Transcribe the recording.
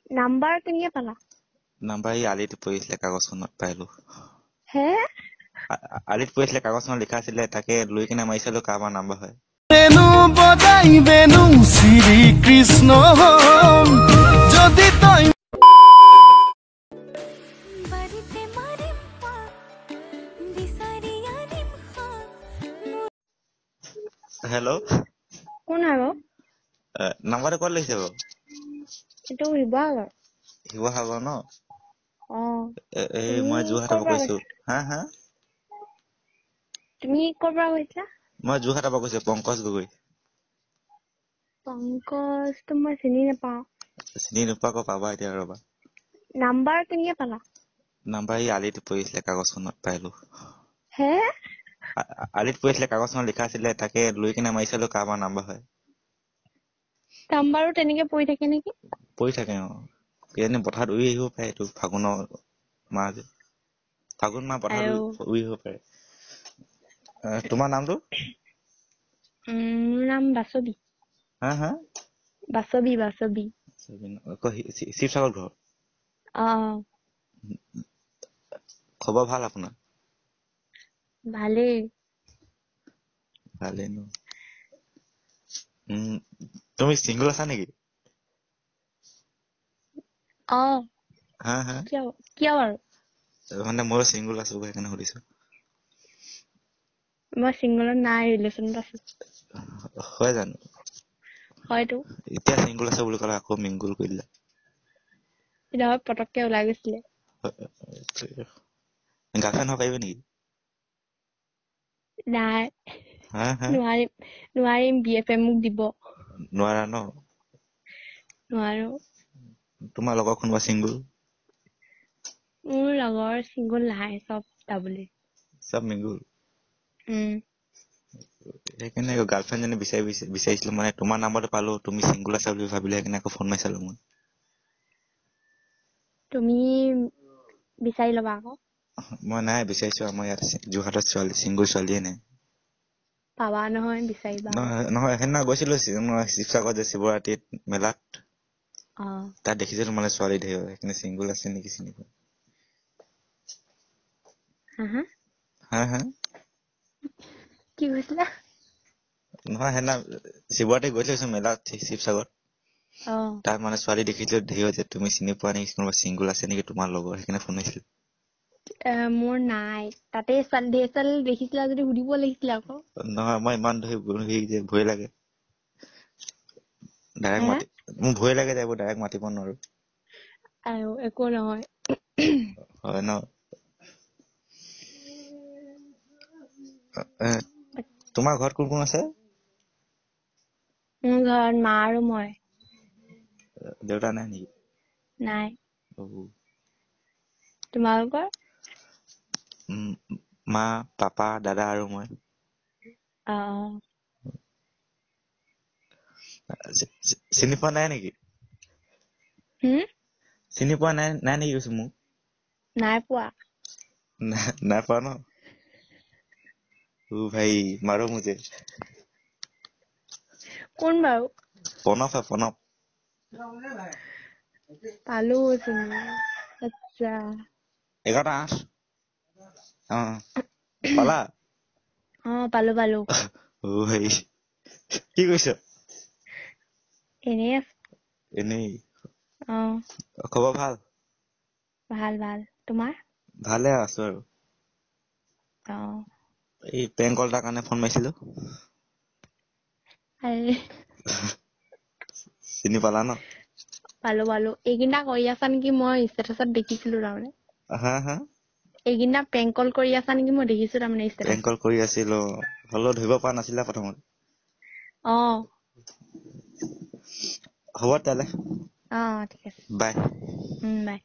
Number কেনেকে পালা? Number এই আলিত পৰিছিলে কাগজখনত পাইলো। হে? আলিত পৰিছিলে কাগজখনত লিখা আছিলে, তাকে লৈ কিনে মাৰিছিলো কাৰোবাৰ নাম্বাৰ হয়। বেনু বজাই বেনু শ্ৰী কৃষ্ণ যদি তই হেল্ল' কোন আৰু? নাম্বাৰটো ক'ত লিখিছে বাৰু? এইটো শিৱসাগৰ। শিৱসাগৰ ন? এই তুমি মই ক'ৰ যোৰহাটৰ পৰা পৰা কৈছো। কৈছা? তুমি ক'ৰ পৰা কৈছা? মই যোৰহাটৰ পৰা কৈছো, পংকজ গগৈ। পংকজটো মই চিনি নাপাওঁ। চিনি নোপোৱা আকৌ, পাবা এতিয়া ৰবা। নাম্বাৰ কেনেকে পালা? নাম্বাৰ এই আলিত পৰিছিলে কাগজখনত পাইলো। হে? আলিত পৰিছিলে কাগজখনত লিখা আছিলে, তাকে লৈ কিনে মাৰিছিলো কাৰোবাৰ নাম্বাৰ হয়। নাম্বাৰো তেনেকে পৰি থাকে নেকি? পৰি থাকে কিজানি পথাৰত উৰি আহিব পাৰে, এইটো ফাগুনৰ মাহ যে। ফাগুন মাহ পথাৰত উৰি আহিব পাৰে। তোমাৰ নামটো? মোৰ নাম বাসৱী। হা? বাসৱী। শিৱসাগৰ ঘৰ? খবৰ ভাল আপোনাৰ? ভালেই। ভালেই ন? তুমি চিংগল আছা নেকি? হা? কিয় বাৰু? মানে ময়ো চিংগল আছো, সেইকাৰণে সুধিছো। মই চিংগলত নাই, ৰিলেশ্যনত আছো। হয় জানো? হয়তো। এতিয়া চিংগল আছে বুলি ক'লে, আকৌ মিংগুল কৰি দিলা। এতিয়া পতককে ওলাই গৈছিলে। গাৰ্লফ্ৰেণ্ড হ'ব পাৰিব নেকি? নাই, হা? নোৱাৰিম। BFF মোক দিব। নোৱাৰা ন? নোৱাৰো। তোমাৰ লগৰ কোনোবা চিংগল? মোৰ লগৰ চিংগল নাই, চব ডাবুলি। চব মিংগুল? সেইকাৰণে গাৰ্লফ্ৰেণ্ড জনী বিচাৰিছিলো, মানে তোমাৰ নাম্বাৰটো পালো, তুমি চিংগল আছা বুলি ভাবিলো, সেইকাৰণে আকৌ ফোন মাৰিছিলো মই। তুমি বিচাৰি ল'বা আকৌ। মই নাই বিচাৰিছো, আমাৰ ইয়াত যোৰহাটত চিংগল ছোৱালীয়ে নাই। পাবা নহয়, বিচাৰিবা। নহয়, সেইদিনা গৈছিলো শিৱসাগৰত যে শিৱৰাত্ৰিত মেলাত। তাত দেখিছিলো মানে ছোৱালী ধেৰ, সেইখিনি চিংগল আছে নেকি চিনি পোৱা। হা? কি কৈছিলা? নহয়, সেইদিনা শিৱৰাত্ৰি গৈছিলো মেলাত শিৱসাগৰত। তাত মানে ছোৱালী দেখিছিলো ধেৰ, যে তুমি চিনি পোৱা নেকি, কোনোবা চিংগল আছে নেকি তোমাৰ লগৰ, সেইকাৰণে ফোন মাৰিছিলো। মোৰ নাই, তাতে ছোৱালী দেখিছিলা যদি সুধিব লাগিছিলে আকৌ। নহয়, মই ইমান যে ভয় লাগে। মোৰ ভয় লাগে যে, এইবোৰ ডাইৰেক্ট মাতিব নোৱাৰো। একো নহয়। হয় ন? তোমাৰ ঘৰত কোন কোন আছে? মোৰ ঘৰত মা আৰু মই। দেউতা নাই নেকি? নাই। তোমালোকৰ? মা, পাপা, দাদা আৰু মই। চিনি পোৱা নাই নেকি? চিনি পোৱা নাই নেকি কৈছো মোক? নাই পোৱা। নাই পোৱা ন? ভাই মাৰো মুঝে। কোন বাৰু? প্ৰণৱ। পালো তুমি। আচ্ছা। 11:08। পালা? পালো। ভাই কি কৈছ? এনেই আছো। এনেই? খবৰ ভাল? ভাল। তোমাৰ? ভালে আছো আৰু। এই প্ৰেংক কল এটাৰ কাৰণে ফোন মাৰিছিলো। চিনি পালা ন? পালো। এইকেইটা কৰি আছা নেকি, মই ষ্টেটাছত দেখিছিলো তাৰমানে। হা? এইকেইটা প্ৰেংক কল কৰি আছা নেকি, মই দেখিছো তাৰমানে ষ্টেটাছত। প্ৰেংক কল কৰি আছিলো, হ'লেও ধৰিব পৰা নাছিলা প্ৰথমত। হ'ব তেতিয়াহলে। ঠিক আছে। বাই। বাই।